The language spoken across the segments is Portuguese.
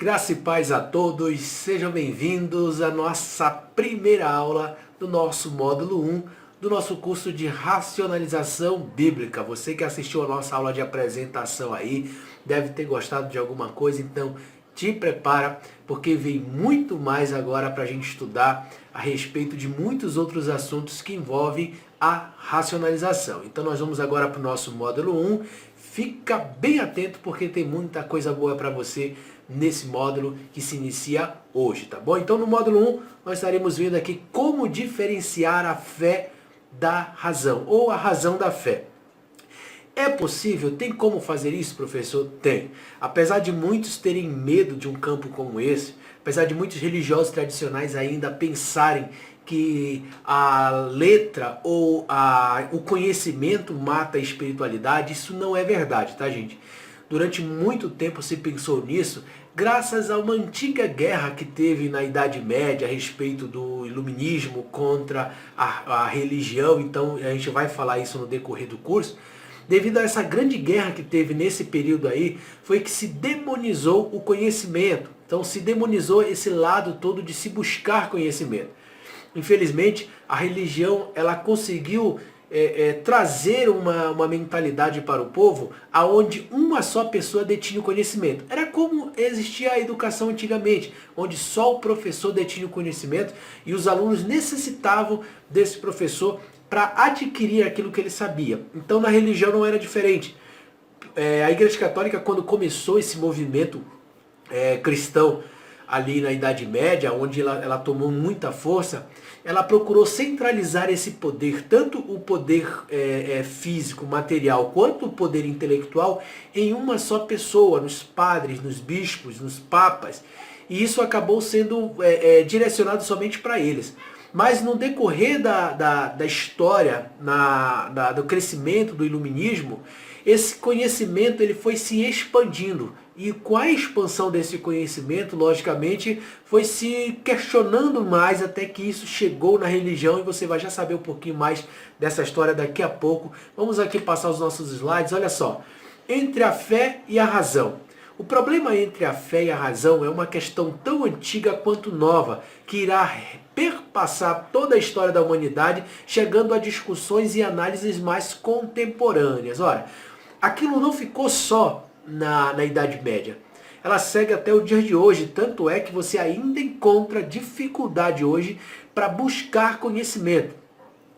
Graça e paz a todos, sejam bem-vindos à nossa primeira aula do nosso módulo 1 do nosso curso de racionalização bíblica. Você que assistiu a nossa aula de apresentação aí, deve ter gostado de alguma coisa, então te prepara, porque vem muito mais agora para a gente estudar a respeito de muitos outros assuntos que envolvem a racionalização. Então nós vamos agora para o nosso módulo 1, fica bem atento porque tem muita coisa boa para você nesse módulo que se inicia hoje, tá bom? Então no módulo 1 nós estaremos vendo aqui como diferenciar a fé da razão, ou a razão da fé. É possível? Tem como fazer isso, professor? Tem. Apesar de muitos terem medo de um campo como esse, apesar de muitos religiosos tradicionais ainda pensarem que a letra ou o conhecimento mata a espiritualidade, isso não é verdade, tá, gente? Durante muito tempo se pensou nisso, graças a uma antiga guerra que teve na Idade Média a respeito do iluminismo contra a religião. Então a gente vai falar isso no decorrer do curso. Devido a essa grande guerra que teve nesse período aí, foi que se demonizou o conhecimento. Então se demonizou esse lado todo de se buscar conhecimento. Infelizmente, a religião ela conseguiu trazer uma mentalidade para o povo aonde uma só pessoa detinha o conhecimento. Era como existia a educação antigamente, onde só o professor detinha o conhecimento e os alunos necessitavam desse professor para adquirir aquilo que ele sabia. Então na religião não era diferente. A Igreja Católica, quando começou esse movimento cristão ali na Idade Média, onde ela tomou muita força, ela procurou centralizar esse poder, tanto o poder físico, material, quanto o poder intelectual, em uma só pessoa, nos padres, nos bispos, nos papas. E isso acabou sendo direcionado somente para eles. Mas no decorrer da história, do crescimento do iluminismo, esse conhecimento ele foi se expandindo. E com a expansão desse conhecimento, logicamente, foi se questionando mais até que isso chegou na religião. E você vai já saber um pouquinho mais dessa história daqui a pouco. Vamos aqui passar os nossos slides. Olha só, entre a fé e a razão. O problema entre a fé e a razão é uma questão tão antiga quanto nova, que irá perpassar toda a história da humanidade, chegando a discussões e análises mais contemporâneas. Olha, aquilo não ficou só na Idade Média. Ela segue até o dia de hoje, tanto é que você ainda encontra dificuldade hoje para buscar conhecimento.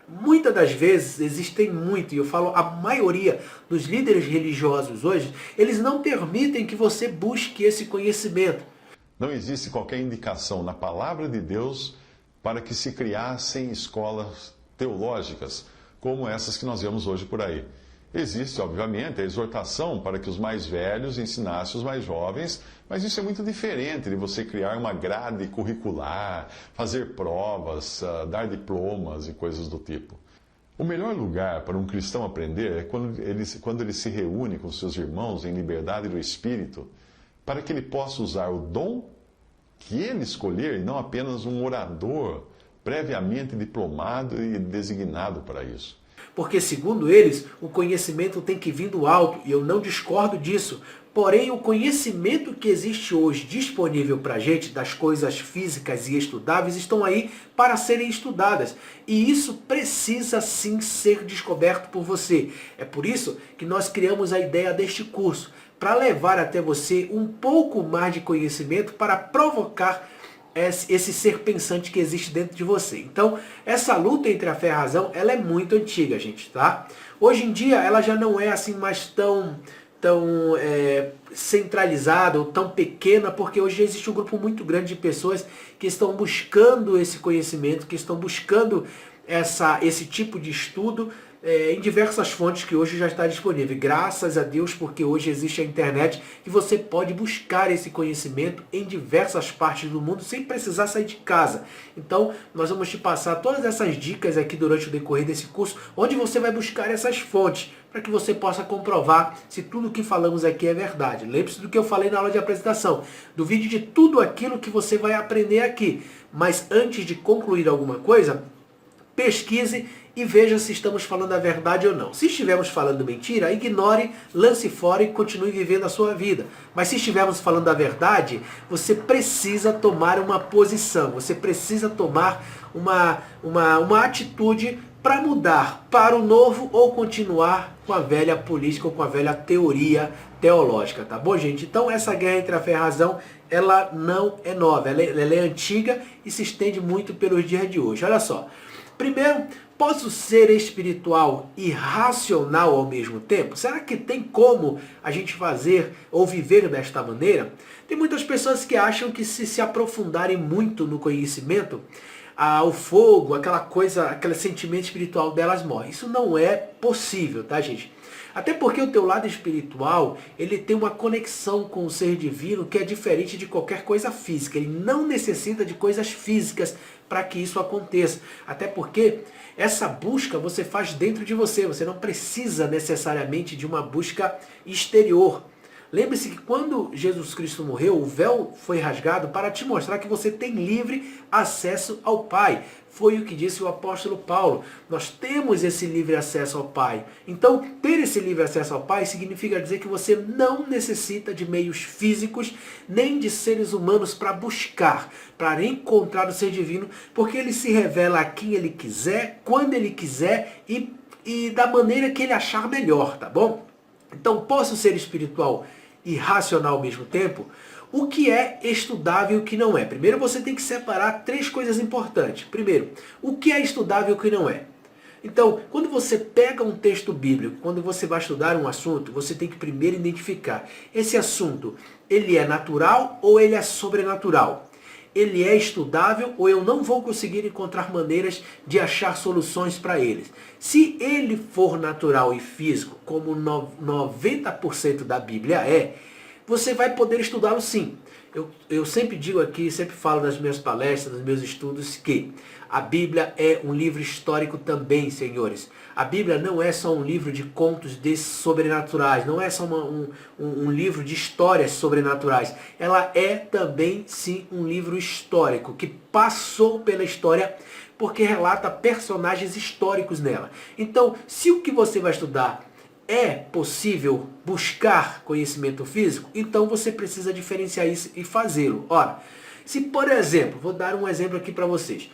Muitas das vezes existem muito, e eu falo a maioria dos líderes religiosos hoje, eles não permitem que você busque esse conhecimento. Não existe qualquer indicação na palavra de Deus para que se criassem escolas teológicas, como essas que nós vemos hoje por aí. Existe, obviamente, a exortação para que os mais velhos ensinassem os mais jovens, mas isso é muito diferente de você criar uma grade curricular, fazer provas, dar diplomas e coisas do tipo. O melhor lugar para um cristão aprender é quando ele se reúne com seus irmãos em liberdade do espírito, para que ele possa usar o dom que ele escolher e não apenas um orador previamente diplomado e designado para isso. Porque, segundo eles, o conhecimento tem que vir do alto, e eu não discordo disso. Porém, o conhecimento que existe hoje disponível para a gente, das coisas físicas e estudáveis, estão aí para serem estudadas. E isso precisa sim ser descoberto por você. É por isso que nós criamos a ideia deste curso, para levar até você um pouco mais de conhecimento para provocar esse ser pensante que existe dentro de você. Então, essa luta entre a fé e a razão, ela é muito antiga, gente, tá? Hoje em dia, ela já não é assim mais tão centralizada ou tão pequena, porque hoje existe um grupo muito grande de pessoas que estão buscando esse conhecimento, que estão buscando esse tipo de estudo em diversas fontes que hoje já está disponível. Graças a Deus, porque hoje existe a internet e você pode buscar esse conhecimento em diversas partes do mundo sem precisar sair de casa. Então, nós vamos te passar todas essas dicas aqui durante o decorrer desse curso, onde você vai buscar essas fontes, para que você possa comprovar se tudo o que falamos aqui é verdade. Lembre-se do que eu falei na aula de apresentação. Duvide de tudo aquilo que você vai aprender aqui. Mas antes de concluir alguma coisa, pesquise e veja se estamos falando a verdade ou não. Se estivermos falando mentira, ignore, lance fora e continue vivendo a sua vida. Mas se estivermos falando a verdade, você precisa tomar uma posição, você precisa tomar uma atitude para mudar para o novo ou continuar com a velha política ou com a velha teoria teológica, tá bom, gente? Então essa guerra entre a fé e a razão, ela não é nova, ela é antiga e se estende muito pelos dias de hoje. Olha só, primeiro, posso ser espiritual e racional ao mesmo tempo? Será que tem como a gente fazer ou viver desta maneira? Tem muitas pessoas que acham que se aprofundarem muito no conhecimento, o fogo, aquela coisa, aquele sentimento espiritual delas morre. Isso não é possível, tá, gente? Até porque o teu lado espiritual, ele tem uma conexão com o ser divino que é diferente de qualquer coisa física. Ele não necessita de coisas físicas para que isso aconteça. Até porque essa busca você faz dentro de você. Você não precisa necessariamente de uma busca exterior. Lembre-se que quando Jesus Cristo morreu, o véu foi rasgado para te mostrar que você tem livre acesso ao Pai. Foi o que disse o apóstolo Paulo. Nós temos esse livre acesso ao Pai. Então, ter esse livre acesso ao Pai significa dizer que você não necessita de meios físicos, nem de seres humanos para buscar, para encontrar o ser divino, porque ele se revela a quem ele quiser, quando ele quiser e da maneira que ele achar melhor, tá bom? Então, posso ser espiritual e racional ao mesmo tempo? O que é estudável e o que não é? Primeiro você tem que separar três coisas importantes. Primeiro, o que é estudável e o que não é? Então, quando você pega um texto bíblico, quando você vai estudar um assunto, você tem que primeiro identificar esse assunto, ele é natural ou ele é sobrenatural? Ele é estudável ou eu não vou conseguir encontrar maneiras de achar soluções para eles? Se ele for natural e físico, como 90% da Bíblia é, você vai poder estudá-lo sim. Eu sempre digo aqui, sempre falo nas minhas palestras, nos meus estudos, que a Bíblia é um livro histórico também, senhores. A Bíblia não é só um livro de contos sobrenaturais, não é só um livro de histórias sobrenaturais. Ela é também, sim, um livro histórico, que passou pela história porque relata personagens históricos nela. Então, se o que você vai estudar é possível buscar conhecimento físico, então você precisa diferenciar isso e fazê-lo. Ora, se por exemplo, vou dar um exemplo aqui para vocês.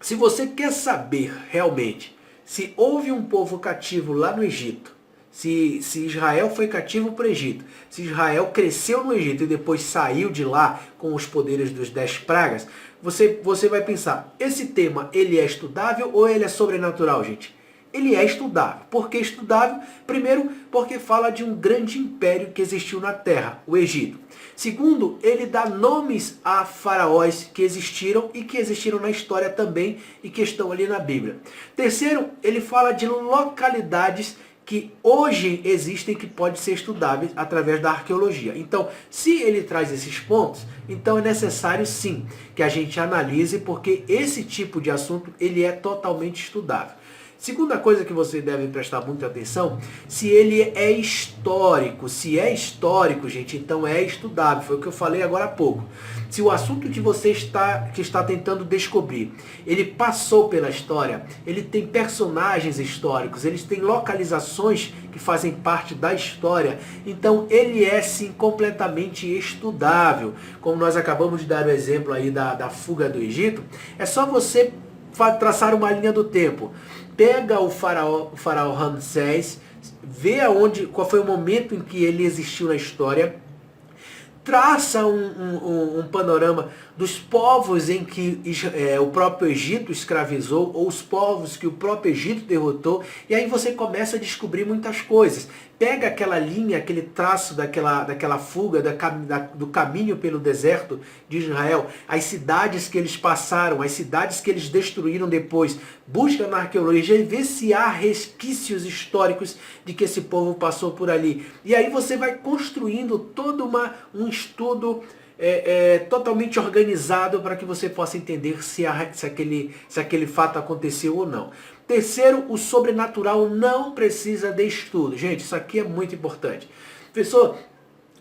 Se você quer saber realmente se houve um povo cativo lá no Egito, se Israel foi cativo para o Egito, se Israel cresceu no Egito e depois saiu de lá com os poderes dos 10 pragas, você vai pensar, esse tema ele é estudável ou ele é sobrenatural, gente? Ele é estudável. Por que estudável? Primeiro, porque fala de um grande império que existiu na Terra, o Egito. Segundo, ele dá nomes a faraós que existiram e que existiram na história também e que estão ali na Bíblia. Terceiro, ele fala de localidades que hoje existem que podem ser estudáveis através da arqueologia. Então, se ele traz esses pontos, então é necessário sim que a gente analise, porque esse tipo de assunto ele é totalmente estudável. Segunda coisa que você deve prestar muita atenção, se ele é histórico. Se é histórico, gente, então é estudável. Foi o que eu falei agora há pouco. Se o assunto que você está tentando descobrir, ele passou pela história, ele tem personagens históricos, eles têm localizações que fazem parte da história, então ele é sim completamente estudável. Como nós acabamos de dar o exemplo aí da fuga do Egito, é só você traçar uma linha do tempo. Pega o faraó Ramsés, vê qual foi o momento em que ele existiu na história, traça um panorama dos povos em que o próprio Egito escravizou, ou os povos que o próprio Egito derrotou, e aí você começa a descobrir muitas coisas. Pega aquela linha, aquele traço daquela fuga, do caminho pelo deserto de Israel, as cidades que eles passaram, as cidades que eles destruíram depois. Busca na arqueologia e vê se há resquícios históricos de que esse povo passou por ali. E aí você vai construindo todo um estudo totalmente organizado para que você possa entender se aquele fato aconteceu ou não. Terceiro, o sobrenatural não precisa de estudo. Gente, isso aqui é muito importante. Professor,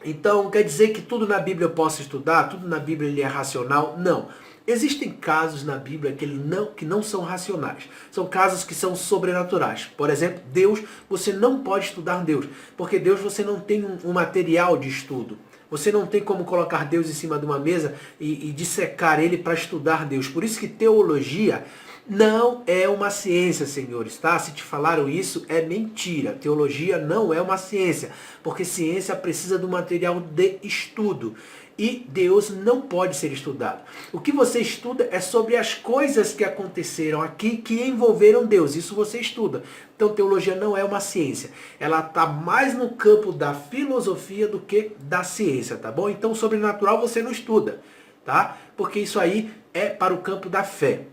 Então, quer dizer que tudo na Bíblia eu posso estudar? Tudo na Bíblia ele é racional? Não. Existem casos na Bíblia que não são racionais. São casos que são sobrenaturais. Por exemplo, Deus, você não pode estudar Deus. Porque Deus você não tem um material de estudo. Você não tem como colocar Deus em cima de uma mesa e dissecar ele para estudar Deus. Por isso que teologia não é uma ciência, senhores, tá? Se te falaram isso, é mentira. Teologia não é uma ciência, porque ciência precisa de um material de estudo. E Deus não pode ser estudado. O que você estuda é sobre as coisas que aconteceram aqui que envolveram Deus. Isso você estuda. Então teologia não é uma ciência. Ela está mais no campo da filosofia do que da ciência, tá bom? Então sobrenatural você não estuda, tá? Porque isso aí é para o campo da fé.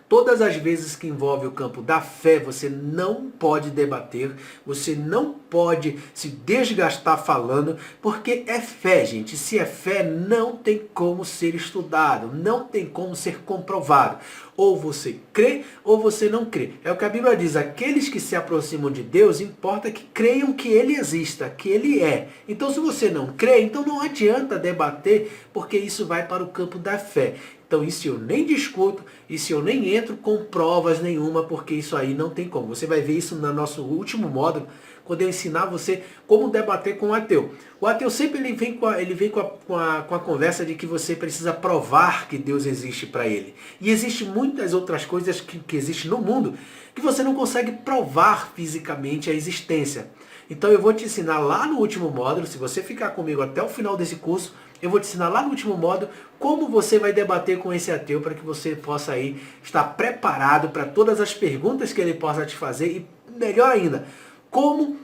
Todas as vezes que envolve o campo da fé, você não pode debater, você não pode se desgastar falando, porque é fé, gente. Se é fé, não tem como ser estudado, não tem como ser comprovado. Ou você crê ou você não crê. É o que a Bíblia diz, aqueles que se aproximam de Deus, importa que creiam que Ele exista, que Ele é. Então se você não crê, então não adianta debater, porque isso vai para o campo da fé. Então isso eu nem discuto, isso eu nem entro com provas nenhuma, porque isso aí não tem como. Você vai ver isso no nosso último módulo, quando eu ensinar você como debater com o ateu. O ateu sempre ele vem com a conversa de que você precisa provar que Deus existe para ele. E existem muitas outras coisas que existem no mundo que você não consegue provar fisicamente a existência. Então eu vou te ensinar lá no último módulo, se você ficar comigo até o final desse curso, eu vou te ensinar lá no último módulo como você vai debater com esse ateu para que você possa aí estar preparado para todas as perguntas que ele possa te fazer e, melhor ainda, como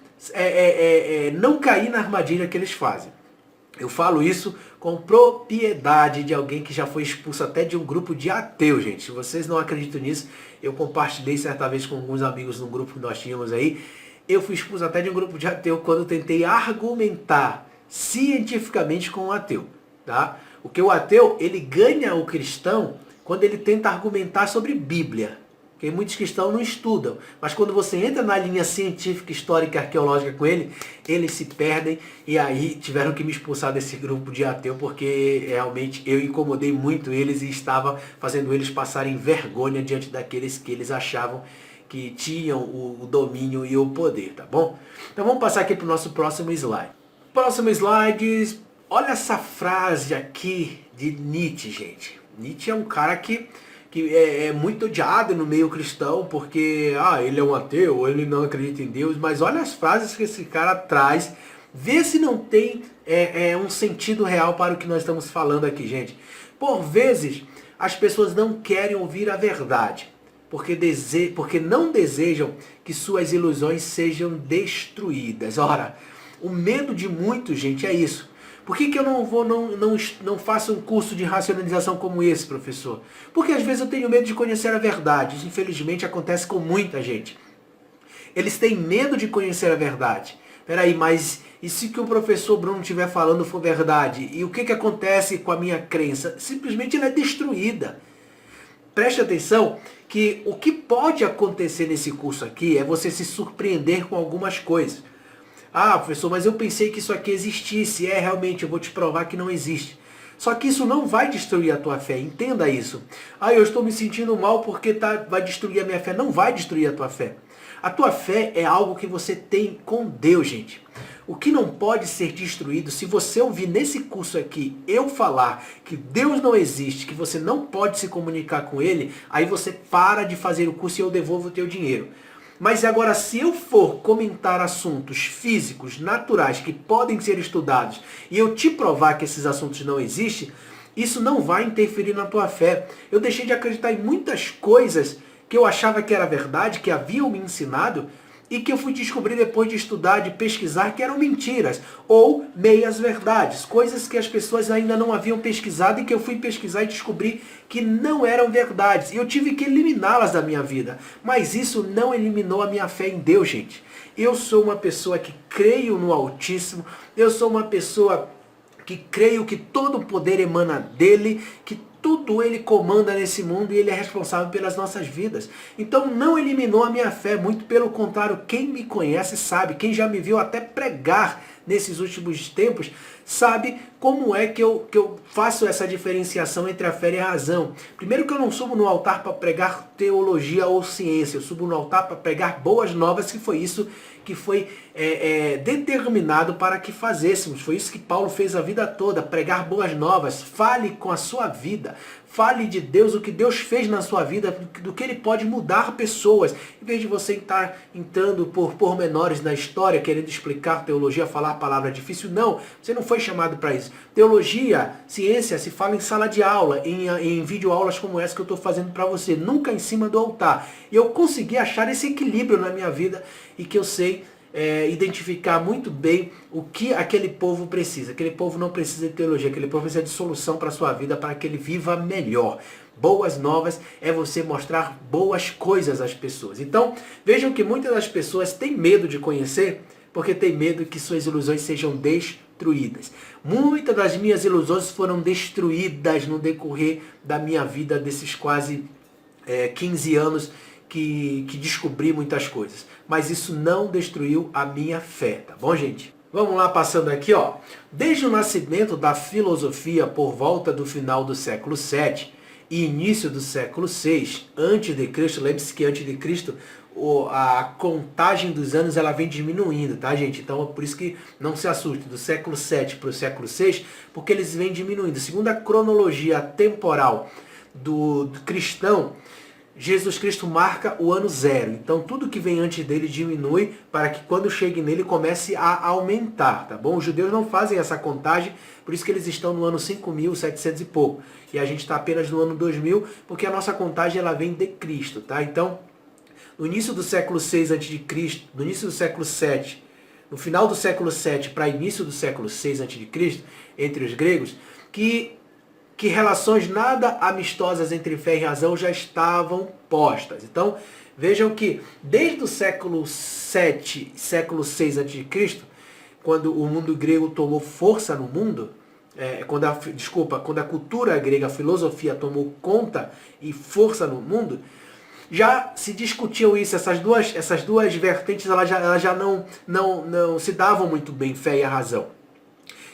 não cair na armadilha que eles fazem. Eu falo isso com propriedade de alguém que já foi expulso até de um grupo de ateus, gente. Se vocês não acreditam nisso, eu compartilhei certa vez com alguns amigos num grupo que nós tínhamos aí. Eu fui expulso até de um grupo de ateu quando tentei argumentar cientificamente com o ateu, tá? Porque o ateu, ele ganha o cristão quando ele tenta argumentar sobre Bíblia. Porque muitos cristãos não estudam. Mas quando você entra na linha científica, histórica e arqueológica com ele, eles se perdem e aí tiveram que me expulsar desse grupo de ateu porque realmente eu incomodei muito eles e estava fazendo eles passarem vergonha diante daqueles que eles achavam que tinham o domínio e o poder, tá bom? Então vamos passar aqui para o nosso próximo slide. Próximo slide, olha essa frase aqui de Nietzsche, gente. Nietzsche é um cara que é muito odiado no meio cristão, porque ele é um ateu, ou ele não acredita em Deus, mas olha as frases que esse cara traz, vê se não tem um sentido real para o que nós estamos falando aqui, gente. Por vezes, as pessoas não querem ouvir a verdade, porque não desejam que suas ilusões sejam destruídas. Ora, o medo de muitos, gente, é isso. Por que eu não faço um curso de racionalização como esse, professor? Porque às vezes eu tenho medo de conhecer a verdade. Isso, infelizmente, acontece com muita gente. Eles têm medo de conhecer a verdade. Peraí, mas e se o que o professor Bruno estiver falando for verdade? E o que acontece com a minha crença? Simplesmente ela é destruída. Preste atenção que o que pode acontecer nesse curso aqui é você se surpreender com algumas coisas. Professor, mas eu pensei que isso aqui existisse. Realmente, eu vou te provar que não existe. Só que isso não vai destruir a tua fé. Entenda isso. Eu estou me sentindo mal porque vai destruir a minha fé. Não vai destruir a tua fé. A tua fé é algo que você tem com Deus, gente. O que não pode ser destruído, se você ouvir nesse curso aqui eu falar que Deus não existe, que você não pode se comunicar com Ele, aí você para de fazer o curso e eu devolvo o teu dinheiro. Mas agora, se eu for comentar assuntos físicos, naturais, que podem ser estudados, e eu te provar que esses assuntos não existem, isso não vai interferir na tua fé. Eu deixei de acreditar em muitas coisas que eu achava que era verdade, que haviam me ensinado, e que eu fui descobrir depois de estudar, de pesquisar, que eram mentiras, ou meias verdades, coisas que as pessoas ainda não haviam pesquisado e que eu fui pesquisar e descobri que não eram verdades. E eu tive que eliminá-las da minha vida. Mas isso não eliminou a minha fé em Deus, gente. Eu sou uma pessoa que creio no Altíssimo, eu sou uma pessoa que creio que todo o poder emana dele, que Tudo ele comanda nesse mundo e ele é responsável pelas nossas vidas. Então não eliminou a minha fé, muito pelo contrário, quem me conhece sabe, quem já me viu até pregar nesses últimos tempos, sabe como é que eu faço essa diferenciação entre a fé e a razão. Primeiro que eu não subo no altar para pregar teologia ou ciência, eu subo no altar para pregar boas novas, que foi isso que foi determinado para que fazêssemos. Foi isso que Paulo fez a vida toda, pregar boas novas. Fale com a sua vida, fale de Deus, o que Deus fez na sua vida, do que ele pode mudar pessoas. Em vez de você estar entrando por pormenores na história, querendo explicar teologia, falar palavra difícil, não, você não foi chamado para isso. Teologia, ciência, se fala em sala de aula, em videoaulas como essa que eu estou fazendo para você, nunca em cima do altar. E eu consegui achar esse equilíbrio na minha vida e que eu sei identificar muito bem o que aquele povo precisa. Aquele povo não precisa de teologia, aquele povo precisa de solução para a sua vida, para que ele viva melhor. Boas novas é você mostrar boas coisas às pessoas. Então, vejam que muitas das pessoas têm medo de conhecer, porque têm medo que suas ilusões sejam destruídas. Muitas das minhas ilusões foram destruídas no decorrer da minha vida, desses quase 15 anos que descobri muitas coisas. Mas isso não destruiu a minha fé, tá bom, gente? Vamos lá, passando aqui, ó. Desde o nascimento da filosofia por volta do final do século VII e início do século VI, antes de Cristo, lembre-se que antes de Cristo a contagem dos anos ela vem diminuindo, tá, gente? Então, por isso que não se assuste, do século VII para o século VI, porque eles vêm diminuindo. Segundo a cronologia temporal do cristão, Jesus Cristo marca o ano zero. Então tudo que vem antes dele diminui para que quando chegue nele comece a aumentar, tá bom? Os judeus não fazem essa contagem, por isso que eles estão no ano 5.700 e pouco. E a gente está apenas no ano 2000, porque a nossa contagem ela vem de Cristo, tá? Então, no início do século 6 a.C., no início do século 7, no final do século 7 para início do século 6 a.C., entre os gregos, que relações nada amistosas entre fé e razão já estavam postas. Então, vejam que desde o século 7, século 6 a.C., quando o mundo grego tomou força no mundo, quando a cultura grega, a filosofia tomou conta e força no mundo, já se discutiam isso, essas duas vertentes elas já não se davam muito bem, fé e a razão.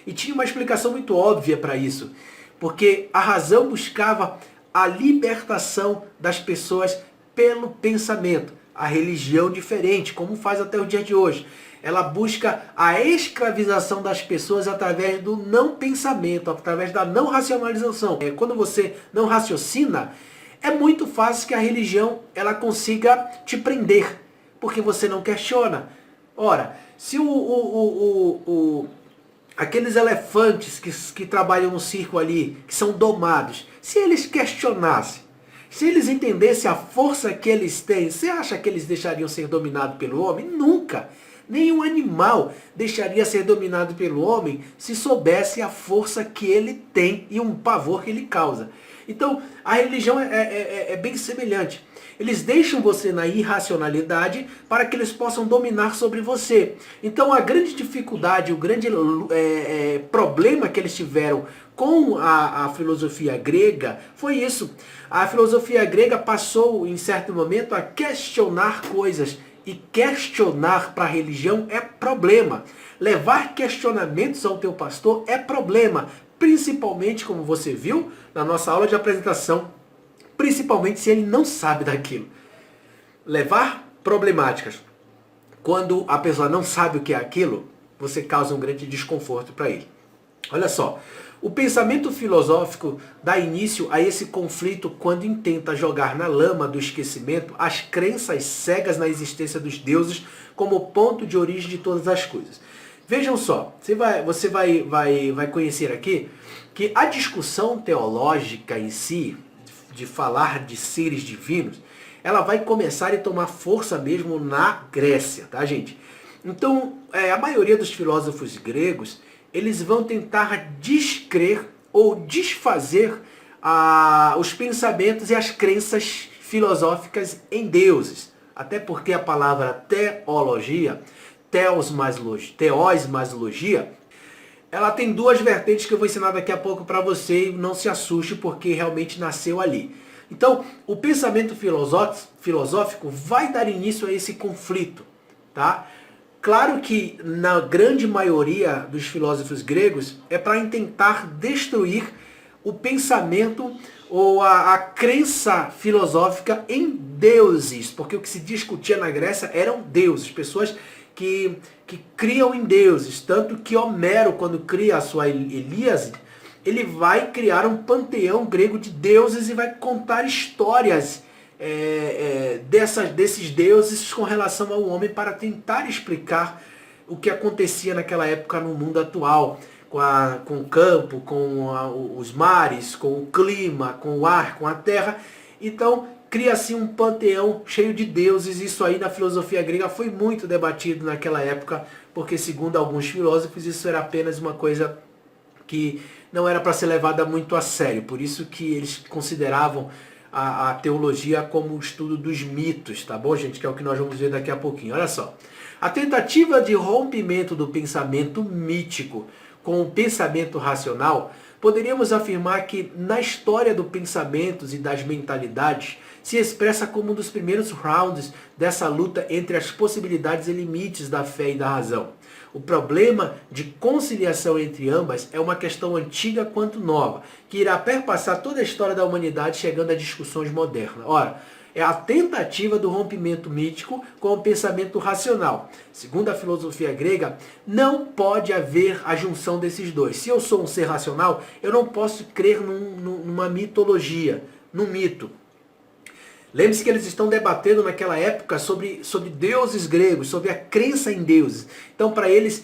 E tinha uma explicação muito óbvia para isso. Porque a razão buscava a libertação das pessoas pelo pensamento. A religião diferente, como faz até o dia de hoje. Ela busca a escravização das pessoas através do não pensamento, através da não racionalização. Quando você não raciocina, é muito fácil que a religião ela consiga te prender, porque você não questiona. Ora, se aqueles elefantes que trabalham no circo ali, que são domados, se eles questionassem, se eles entendessem a força que eles têm, você acha que eles deixariam ser dominados pelo homem? Nunca! Nenhum animal deixaria ser dominado pelo homem se soubesse a força que ele tem e um pavor que ele causa. Então, a religião é bem semelhante. Eles deixam você na irracionalidade para que eles possam dominar sobre você. Então, a grande dificuldade, o grande problema que eles tiveram com a filosofia grega foi isso. A filosofia grega passou, em certo momento, a questionar coisas. E questionar para a religião é problema. Levar questionamentos ao teu pastor é problema. Principalmente, como você viu na nossa aula de apresentação, principalmente se ele não sabe daquilo. Levar problemáticas. Quando a pessoa não sabe o que é aquilo, você causa um grande desconforto para ele. Olha só, o pensamento filosófico dá início a esse conflito quando intenta jogar na lama do esquecimento as crenças cegas na existência dos deuses como ponto de origem de todas as coisas. Vejam só, você vai conhecer aqui que a discussão teológica em si, de falar de seres divinos, ela vai começar e tomar força mesmo na Grécia, tá, gente? Então, a maioria dos filósofos gregos, eles vão tentar descrer ou desfazer os pensamentos e as crenças filosóficas em deuses. Até porque a palavra teologia, teos mais logia, ela tem duas vertentes que eu vou ensinar daqui a pouco para você, e não se assuste porque realmente nasceu ali. Então, o pensamento filosófico vai dar início a esse conflito, tá? Claro que na grande maioria dos filósofos gregos é para tentar destruir o pensamento ou a crença filosófica em deuses, porque o que se discutia na Grécia eram deuses, pessoas que criam em deuses, tanto que Homero, quando cria a sua Ilíade, ele vai criar um panteão grego de deuses e vai contar histórias desses deuses com relação ao homem para tentar explicar o que acontecia naquela época no mundo atual, com o campo, com os mares, com o clima, com o ar, com a terra. Então cria-se um panteão cheio de deuses. Isso aí na filosofia grega foi muito debatido naquela época, porque segundo alguns filósofos isso era apenas uma coisa que não era para ser levada muito a sério. Por isso que eles consideravam a teologia como o estudo dos mitos, tá bom, gente? Que é o que nós vamos ver daqui a pouquinho. Olha só. A tentativa de rompimento do pensamento mítico com o pensamento racional, poderíamos afirmar que na história do pensamentos e das mentalidades se expressa como um dos primeiros rounds dessa luta entre as possibilidades e limites da fé e da razão. O problema de conciliação entre ambas é uma questão antiga quanto nova, que irá perpassar toda a história da humanidade chegando a discussões modernas. Ora, é a tentativa do rompimento mítico com o pensamento racional. Segundo a filosofia grega, não pode haver a junção desses dois. Se eu sou um ser racional, eu não posso crer numa mitologia, num mito. Lembre-se que eles estão debatendo naquela época sobre deuses gregos, sobre a crença em deuses. Então, para eles,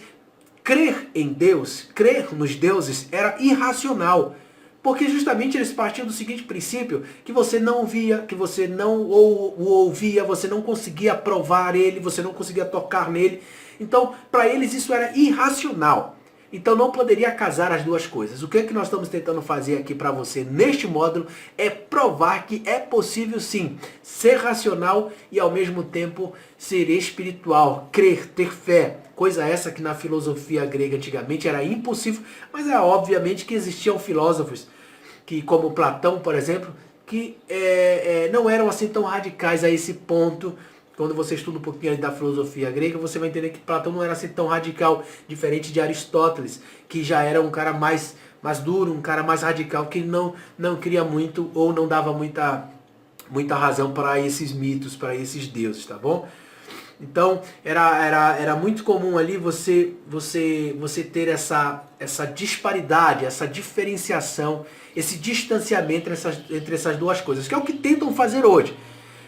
crer em Deus, crer nos deuses, era irracional. Porque justamente eles partiam do seguinte princípio, que você não via, que você não o ouvia, você não conseguia provar ele, você não conseguia tocar nele. Então, para eles isso era irracional. Então não poderia casar as duas coisas. O que é que nós estamos tentando fazer aqui para você neste módulo é provar que é possível sim ser racional e ao mesmo tempo ser espiritual, crer, ter fé. Coisa essa que na filosofia grega antigamente era impossível, mas é obviamente que existiam filósofos, que como Platão, por exemplo, que não eram assim tão radicais a esse ponto. Quando você estuda um pouquinho da filosofia grega, você vai entender que Platão não era assim tão radical, diferente de Aristóteles, que já era um cara mais duro, um cara mais radical, que não queria muito ou não dava muita razão para esses mitos, para esses deuses, tá bom? Então, era muito comum ali você ter essa disparidade, essa diferenciação, esse distanciamento entre essas duas coisas, que é o que tentam fazer hoje.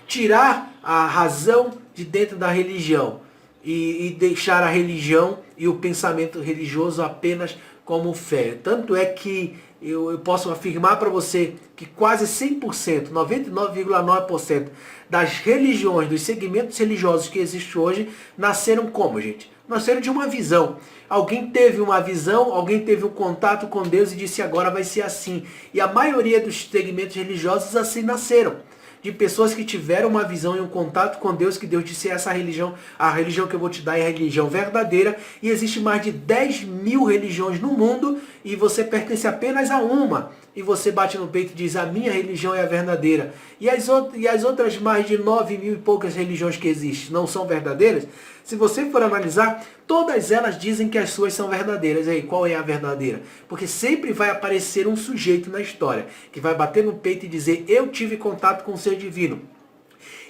Tirar a razão de dentro da religião e deixar a religião e o pensamento religioso apenas como fé. Tanto é que eu posso afirmar para você que quase 100%, 99,9% das religiões, dos segmentos religiosos que existem hoje, nasceram como, gente? Nasceram de uma visão. Alguém teve uma visão, alguém teve um contato com Deus e disse agora vai ser assim. E a maioria dos segmentos religiosos assim nasceram. De pessoas que tiveram uma visão e um contato com Deus, que Deus disse essa religião, a religião que eu vou te dar é a religião verdadeira, e existe mais de 10 mil religiões no mundo, e você pertence apenas a uma, e você bate no peito e diz, a minha religião é a verdadeira. E as outras mais de 9 mil e poucas religiões que existem não são verdadeiras? Se você for analisar, todas elas dizem que as suas são verdadeiras. E aí, qual é a verdadeira? Porque sempre vai aparecer um sujeito na história que vai bater no peito e dizer, eu tive contato com o ser divino.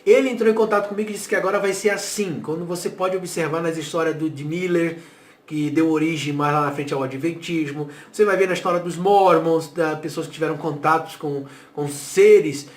Ele entrou em contato comigo e disse que agora vai ser assim. Quando você pode observar nas histórias de Miller, que deu origem mais lá na frente ao Adventismo. Você vai ver na história dos Mormons, das pessoas que tiveram contatos com seres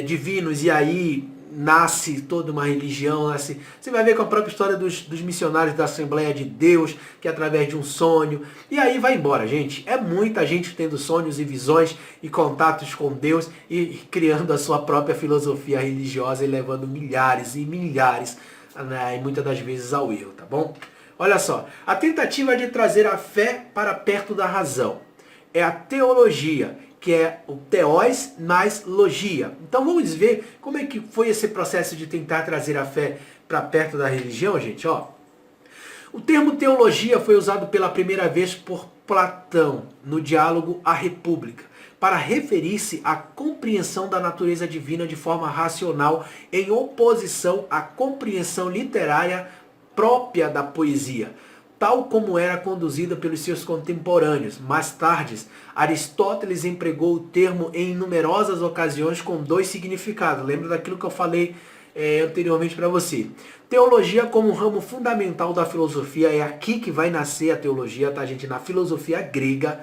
divinos, e aí nasce toda uma religião. Você vai ver com a própria história dos missionários da Assembleia de Deus, que é através de um sonho. E aí vai embora, gente. É muita gente tendo sonhos e visões e contatos com Deus e criando a sua própria filosofia religiosa e levando milhares e milhares, né, e muitas das vezes ao erro, tá bom? Olha só, a tentativa de trazer a fé para perto da razão é a teologia, que é o teós mais logia. Então vamos ver como é que foi esse processo de tentar trazer a fé para perto da religião, gente. Ó, o termo teologia foi usado pela primeira vez por Platão no diálogo A República, para referir-se à compreensão da natureza divina de forma racional, em oposição à compreensão literária própria da poesia, tal como era conduzida pelos seus contemporâneos. Mais tarde, Aristóteles empregou o termo em numerosas ocasiões com dois significados. Lembra daquilo que eu falei anteriormente para você. Teologia como um ramo fundamental da filosofia, é aqui que vai nascer a teologia, tá, gente? Na filosofia grega,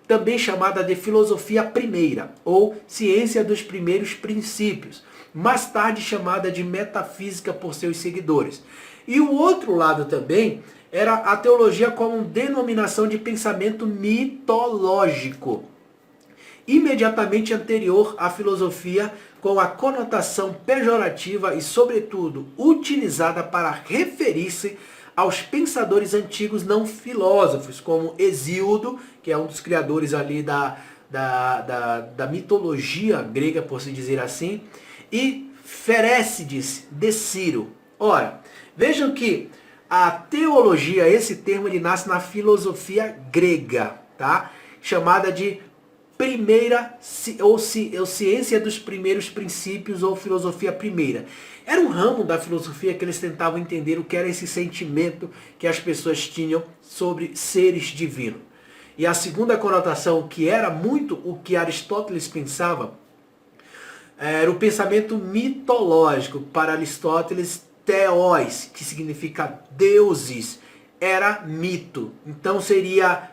também chamada de filosofia primeira, ou ciência dos primeiros princípios, mais tarde chamada de metafísica por seus seguidores. E o outro lado também era a teologia como denominação de pensamento mitológico, imediatamente anterior à filosofia, com a conotação pejorativa e, sobretudo, utilizada para referir-se aos pensadores antigos não filósofos, como Hesíodo, que é um dos criadores ali da mitologia grega, por se dizer assim, e Ferécides de Ciro. Ora, vejam que a teologia, esse termo, ele nasce na filosofia grega, tá? Chamada de primeira, ou ciência dos primeiros princípios, ou filosofia primeira. Era um ramo da filosofia que eles tentavam entender o que era esse sentimento que as pessoas tinham sobre seres divinos. E a segunda conotação, que era muito o que Aristóteles pensava, era o pensamento mitológico. Para Aristóteles, theos, que significa deuses, era mito. Então seria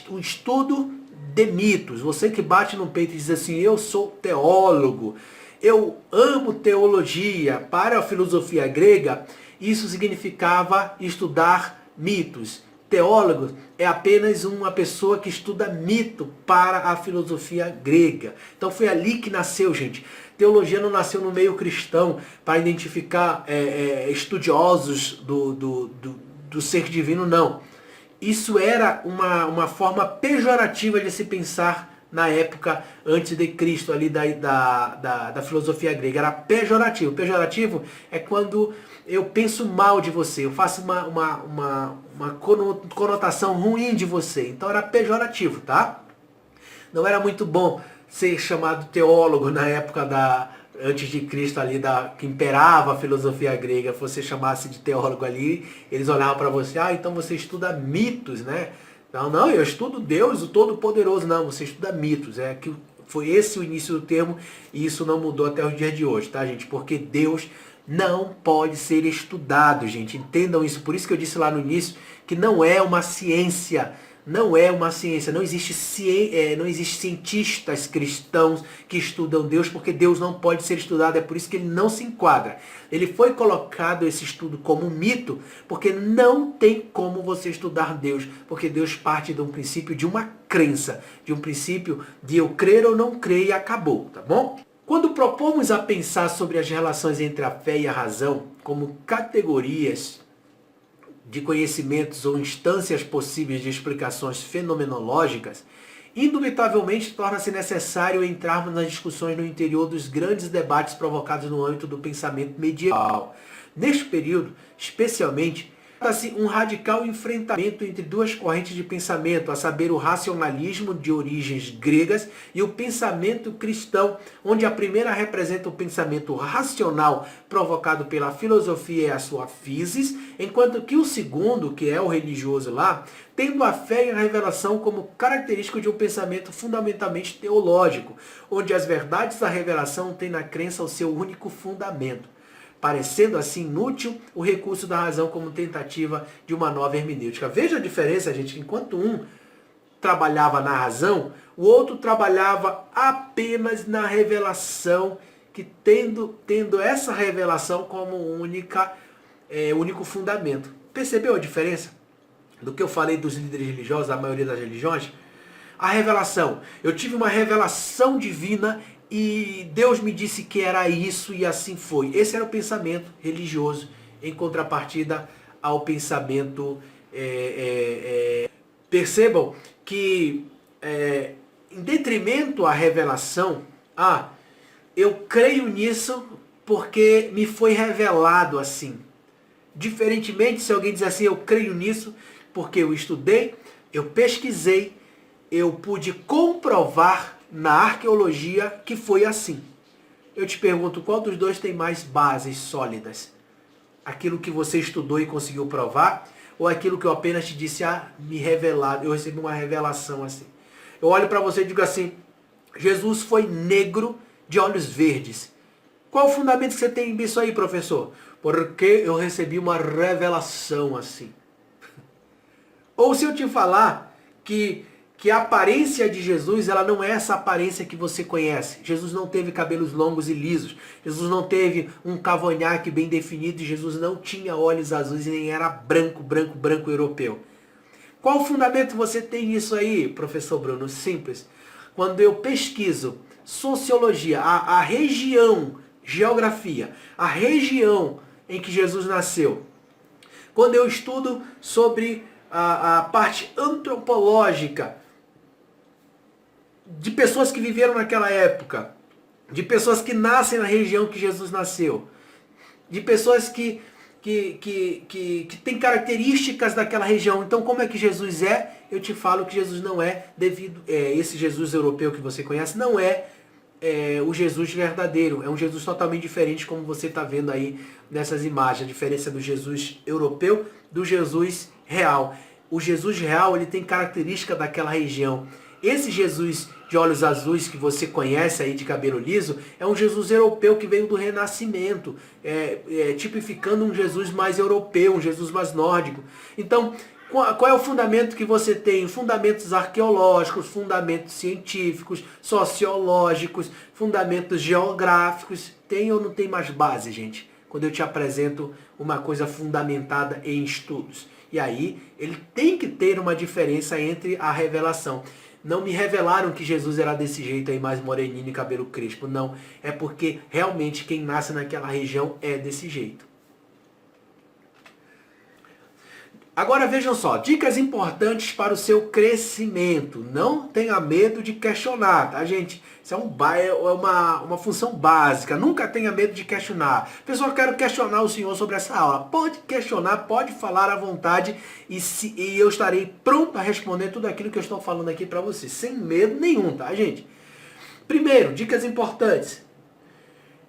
o estudo de mitos. Você que bate no peito e diz assim, eu sou teólogo, eu amo teologia. Para a filosofia grega, isso significava estudar mitos. Teólogo é apenas uma pessoa que estuda mito para a filosofia grega. Então foi ali que nasceu, gente. Teologia não nasceu no meio cristão para identificar estudiosos do ser divino, não. Isso era uma forma pejorativa de se pensar na época antes de Cristo, ali da filosofia grega. Era pejorativo. Pejorativo é quando eu penso mal de você, eu faço uma conotação ruim de você. Então era pejorativo, tá? Não era muito bom ser chamado teólogo na época antes de Cristo, ali que imperava a filosofia grega. Se você chamasse de teólogo ali, eles olhavam para você, então você estuda mitos, né? Não, eu estudo Deus, o Todo-Poderoso. Não, você estuda mitos. Foi esse o início do termo, e isso não mudou até os dias de hoje, tá, gente? Porque Deus não pode ser estudado, gente. Entendam isso. Por isso que eu disse lá no início que não é uma ciência. Não é uma ciência. Não existe cientistas cristãos que estudam Deus, porque Deus não pode ser estudado. É por isso que ele não se enquadra. Ele foi colocado, esse estudo, como um mito, porque não tem como você estudar Deus. Porque Deus parte de um princípio de uma crença, de um princípio de eu crer ou não crer, e acabou, tá bom? Quando propomos a pensar sobre as relações entre a fé e a razão como categorias de conhecimentos ou instâncias possíveis de explicações fenomenológicas, indubitavelmente torna-se necessário entrarmos nas discussões no interior dos grandes debates provocados no âmbito do pensamento medieval. Neste período, especialmente, trata-se um radical enfrentamento entre duas correntes de pensamento, a saber, o racionalismo de origens gregas e o pensamento cristão, onde a primeira representa o pensamento racional provocado pela filosofia e a sua physis, enquanto que o segundo, que é o religioso lá, tendo a fé e a revelação como característico de um pensamento fundamentalmente teológico, onde as verdades da revelação têm na crença o seu único fundamento, parecendo assim inútil o recurso da razão como tentativa de uma nova hermenêutica. Veja a diferença, gente. Enquanto um trabalhava na razão, o outro trabalhava apenas na revelação, que tendo essa revelação como único fundamento. Percebeu a diferença do que eu falei dos líderes religiosos, da maioria das religiões? A revelação. Eu tive uma revelação divina e Deus me disse que era isso e assim foi. Esse era o pensamento religioso, em contrapartida ao pensamento... Percebam que, em detrimento à revelação, eu creio nisso porque me foi revelado assim. Diferentemente, se alguém diz assim, eu creio nisso porque eu estudei, eu pesquisei, eu pude comprovar na arqueologia que foi assim. Eu te pergunto, qual dos dois tem mais bases sólidas? Aquilo que você estudou e conseguiu provar? Ou aquilo que eu apenas te disse, me revelar, eu recebi uma revelação assim? Eu olho para você e digo assim, Jesus foi negro de olhos verdes. Qual o fundamento que você tem disso aí, professor? Porque eu recebi uma revelação assim. Ou se eu te falar que a aparência de Jesus, ela não é essa aparência que você conhece. Jesus não teve cabelos longos e lisos. Jesus não teve um cavanhaque bem definido. Jesus não tinha olhos azuis e nem era branco europeu. Qual fundamento você tem nisso aí, professor Bruno? Simples. Quando eu pesquiso sociologia, a região, geografia, a região em que Jesus nasceu. Quando eu estudo sobre a parte antropológica de pessoas que viveram naquela época, de pessoas que nascem na região que Jesus nasceu, de pessoas que têm características daquela região. Então, como é que Jesus é? Eu te falo que Jesus não é devido... esse Jesus europeu que você conhece não é o Jesus verdadeiro. É um Jesus totalmente diferente, como você está vendo aí nessas imagens. A diferença do Jesus europeu do Jesus real. O Jesus real, ele tem característica daquela região. Esse Jesus de olhos azuis que você conhece aí de cabelo liso é um Jesus europeu que veio do Renascimento, tipificando um Jesus mais europeu, um Jesus mais nórdico. Então, qual é o fundamento que você tem? Fundamentos arqueológicos, fundamentos científicos, sociológicos, fundamentos geográficos. Tem ou não tem mais base, gente? Quando eu te apresento uma coisa fundamentada em estudos. E aí, ele tem que ter uma diferença entre a revelação. Não me revelaram que Jesus era desse jeito aí, mais moreninho e cabelo crespo. Não, é porque realmente quem nasce naquela região é desse jeito. Agora vejam só, dicas importantes para o seu crescimento. Não tenha medo de questionar, tá, gente? Isso é uma função básica. Nunca tenha medo de questionar. Pessoal, eu quero questionar o senhor sobre essa aula. Pode questionar, pode falar à vontade e eu estarei pronto a responder tudo aquilo que eu estou falando aqui para você. Sem medo nenhum, tá, gente? Primeiro, dicas importantes.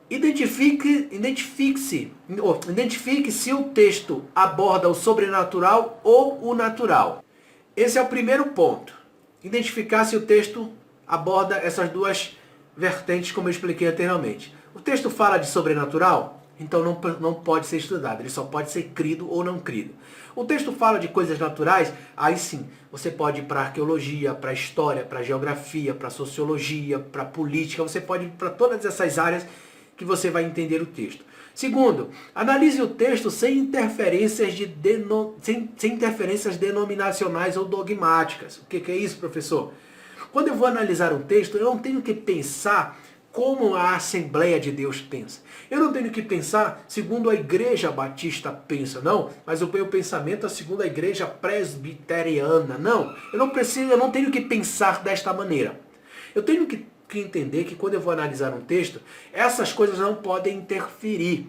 Identifique se o texto aborda o sobrenatural ou o natural. Esse é o primeiro ponto. Identificar se o texto aborda essas duas vertentes, como eu expliquei anteriormente. O texto fala de sobrenatural, então não pode ser estudado. Ele só pode ser crido ou não crido. O texto fala de coisas naturais, aí sim, você pode ir para arqueologia, para história, para geografia, para sociologia, para política, você pode ir para todas essas áreas que você vai entender o texto. Segundo, analise o texto sem interferências denominacionais ou dogmáticas. O que é isso, professor? Quando eu vou analisar um texto, eu não tenho que pensar como a Assembleia de Deus pensa. Eu não tenho que pensar segundo a Igreja Batista pensa, não. Mas o meu pensamento é segundo a Igreja Presbiteriana, não. Eu não tenho que pensar desta maneira. Eu tenho que entender que quando eu vou analisar um texto, essas coisas não podem interferir.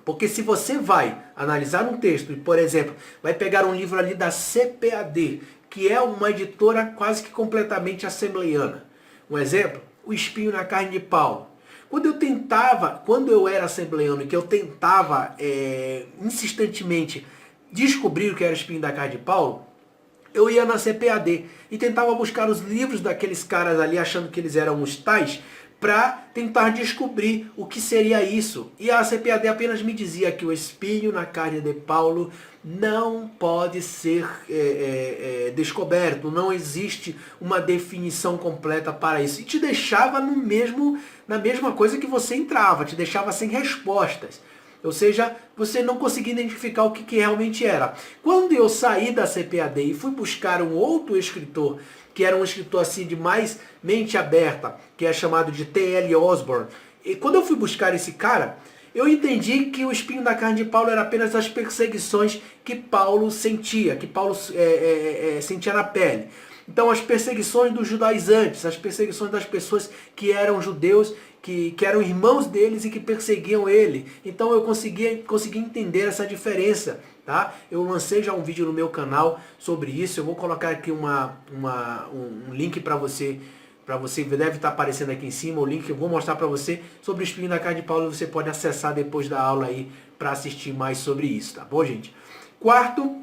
Porque se você vai analisar um texto e, por exemplo, vai pegar um livro ali da CPAD, que é uma editora quase que completamente assembleiana. Um exemplo, O Espinho na Carne de Paulo. Quando eu era assembleiano e que eu tentava insistentemente descobrir o que era o Espinho da Carne de Paulo, eu ia na CPAD e tentava buscar os livros daqueles caras ali, achando que eles eram os tais, para tentar descobrir o que seria isso. E a CPAD apenas me dizia que o espinho na carne de Paulo não pode ser descoberto, não existe uma definição completa para isso. E te deixava na mesma coisa que você entrava, te deixava sem respostas. Ou seja, você não conseguia identificar o que realmente era. Quando eu saí da CPAD e fui buscar um outro escritor, que era um escritor assim de mais mente aberta, que é chamado de T.L. Osborne, e quando eu fui buscar esse cara, eu entendi que o espinho da carne de Paulo era apenas as perseguições que Paulo sentia, sentia na pele. Então as perseguições dos judaizantes, as perseguições das pessoas que eram judeus, que eram irmãos deles e que perseguiam ele. Então eu consegui entender essa diferença tá? Eu lancei já um vídeo no meu canal sobre isso, eu vou colocar aqui um link para você, deve estar aparecendo aqui em cima o link, eu vou mostrar para você sobre o espinho da carne de Paulo, você pode acessar depois da aula aí para assistir mais sobre isso, tá bom, gente? Quarto,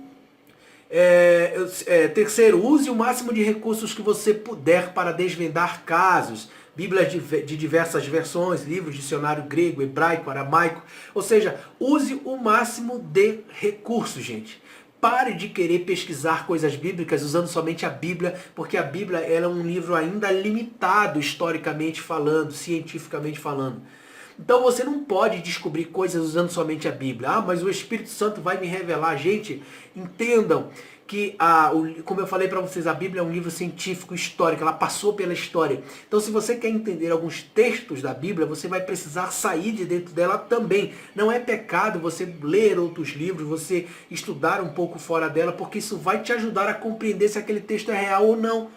terceiro, use o máximo de recursos que você puder para desvendar casos. Bíblias de diversas versões, livros, dicionário grego, hebraico, aramaico. Ou seja, use o máximo de recursos, gente. Pare de querer pesquisar coisas bíblicas usando somente a Bíblia, porque a Bíblia ela é um livro ainda limitado historicamente falando, cientificamente falando. Então você não pode descobrir coisas usando somente a Bíblia. Ah, mas o Espírito Santo vai me revelar. Gente, entendam que, como eu falei para vocês, a Bíblia é um livro científico, histórico, ela passou pela história. Então se você quer entender alguns textos da Bíblia, você vai precisar sair de dentro dela também. Não é pecado você ler outros livros, você estudar um pouco fora dela, porque isso vai te ajudar a compreender se aquele texto é real ou não.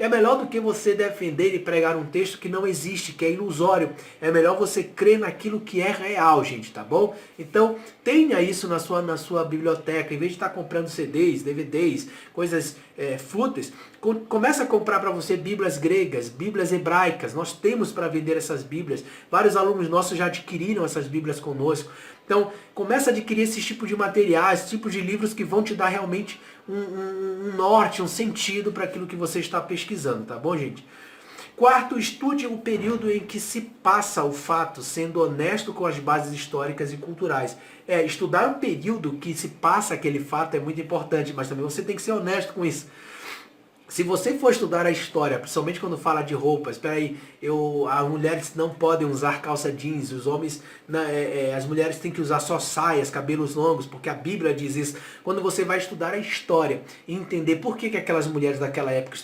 É melhor do que você defender e pregar um texto que não existe, que é ilusório. É melhor você crer naquilo que é real, gente, tá bom? Então, tenha isso na sua biblioteca. Em vez de estar comprando CDs, DVDs, coisas fúteis, começa a comprar para você Bíblias gregas, Bíblias hebraicas. Nós temos para vender essas Bíblias. Vários alunos nossos já adquiriram essas Bíblias conosco. Então, começa a adquirir esse tipo de materiais, esse tipo de livros que vão te dar realmente um norte, um sentido para aquilo que você está pesquisando, tá bom, gente? Quarto, estude o período em que se passa o fato, sendo honesto com as bases históricas e culturais. Estudar o período que se passa aquele fato é muito importante, mas também você tem que ser honesto com isso. Se você for estudar a história, principalmente quando fala de roupas, espera aí, as mulheres não podem usar calça jeans, os homens, as mulheres têm que usar só saias, cabelos longos, porque a Bíblia diz isso. Quando você vai estudar a história e entender por que aquelas mulheres daquela época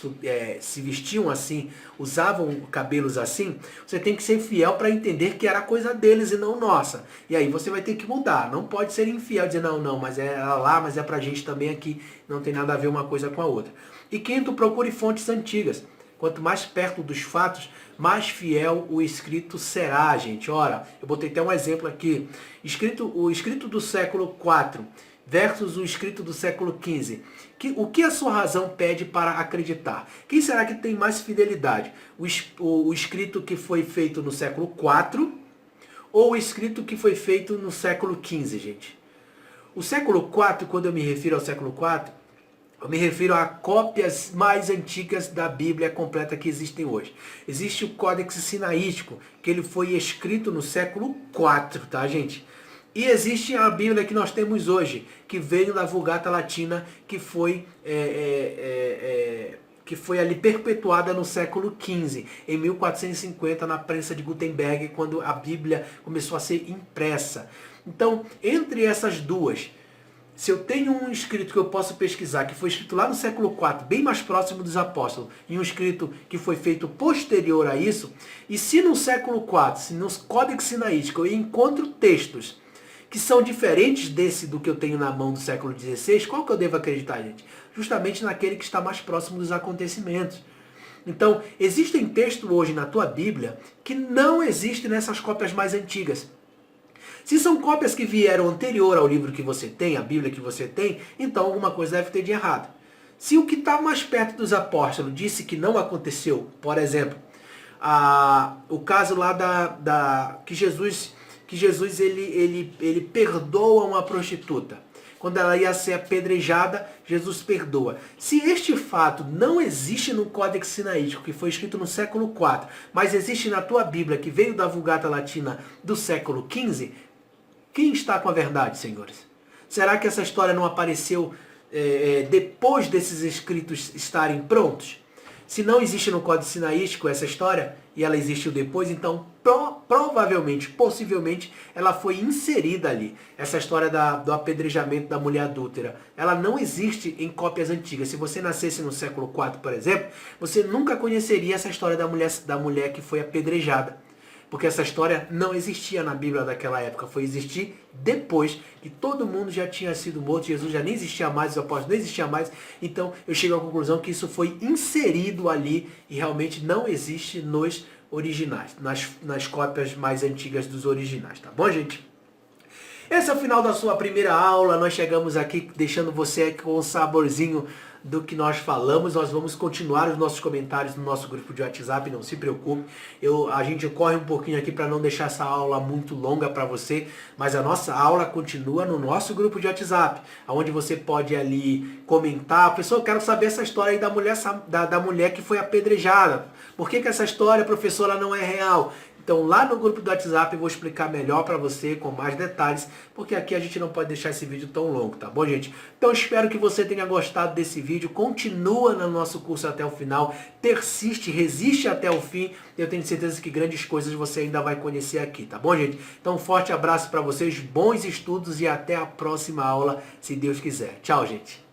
se vestiam assim, usavam cabelos assim, você tem que ser fiel para entender que era coisa deles e não nossa. E aí você vai ter que mudar, não pode ser infiel, dizer não, mas é lá, mas é pra gente também aqui, não tem nada a ver uma coisa com a outra. E quinto, procure fontes antigas. Quanto mais perto dos fatos, mais fiel o escrito será, gente. Ora, eu botei até um exemplo aqui. O escrito do século IV versus o escrito do século XV. O que a sua razão pede para acreditar? Quem será que tem mais fidelidade? O escrito que foi feito no século IV ou o escrito que foi feito no século XV, gente? O século IV, quando eu me refiro ao século IV, eu me refiro a cópias mais antigas da Bíblia completa que existem hoje. Existe o Códex Sinaítico, que ele foi escrito no século IV, tá, gente? E existe a Bíblia que nós temos hoje, que veio da Vulgata Latina, que foi ali perpetuada no século XV, em 1450, na prensa de Gutenberg, quando a Bíblia começou a ser impressa. Então, entre essas duas, se eu tenho um escrito que eu posso pesquisar, que foi escrito lá no século IV, bem mais próximo dos apóstolos, e um escrito que foi feito posterior a isso, e se no século IV, se no Códex Sinaítico, eu encontro textos que são diferentes do que eu tenho na mão do século XVI, qual que eu devo acreditar, gente? Justamente naquele que está mais próximo dos acontecimentos. Então, existem textos hoje na tua Bíblia que não existem nessas cópias mais antigas. Se são cópias que vieram anterior ao livro que você tem, a Bíblia que você tem, então alguma coisa deve ter de errado. Se o que está mais perto dos apóstolos disse que não aconteceu, por exemplo, o caso lá que Jesus ele perdoa uma prostituta. Quando ela ia ser apedrejada, Jesus perdoa. Se este fato não existe no Códex Sinaítico, que foi escrito no século IV, mas existe na tua Bíblia, que veio da Vulgata Latina do século XV, quem está com a verdade, senhores? Será que essa história não apareceu depois desses escritos estarem prontos? Se não existe no Código Sinaítico essa história, e ela existiu depois, então provavelmente, possivelmente, ela foi inserida ali. Essa história do apedrejamento da mulher adúltera, ela não existe em cópias antigas. Se você nascesse no século IV, por exemplo, você nunca conheceria essa história da mulher que foi apedrejada. Porque essa história não existia na Bíblia daquela época. Foi existir depois que todo mundo já tinha sido morto. Jesus já nem existia mais, os apóstolos não existiam mais. Então eu chego à conclusão que isso foi inserido ali e realmente não existe nos originais. Nas cópias mais antigas dos originais. Tá bom, gente? Esse é o final da sua primeira aula. Nós chegamos aqui deixando você com um saborzinho do que nós falamos. Nós vamos continuar os nossos comentários no nosso grupo de WhatsApp, não se preocupe. A gente corre um pouquinho aqui para não deixar essa aula muito longa para você, mas a nossa aula continua no nosso grupo de WhatsApp, onde você pode ali comentar. Pessoal, eu quero saber essa história aí da mulher que foi apedrejada. Por que essa história, professora, não é real? Então lá no grupo do WhatsApp eu vou explicar melhor para você, com mais detalhes, porque aqui a gente não pode deixar esse vídeo tão longo, tá bom, gente? Então espero que você tenha gostado desse vídeo, continua no nosso curso até o final, persiste, resiste até o fim, eu tenho certeza que grandes coisas você ainda vai conhecer aqui, tá bom, gente? Então um forte abraço para vocês, bons estudos e até a próxima aula, se Deus quiser. Tchau, gente!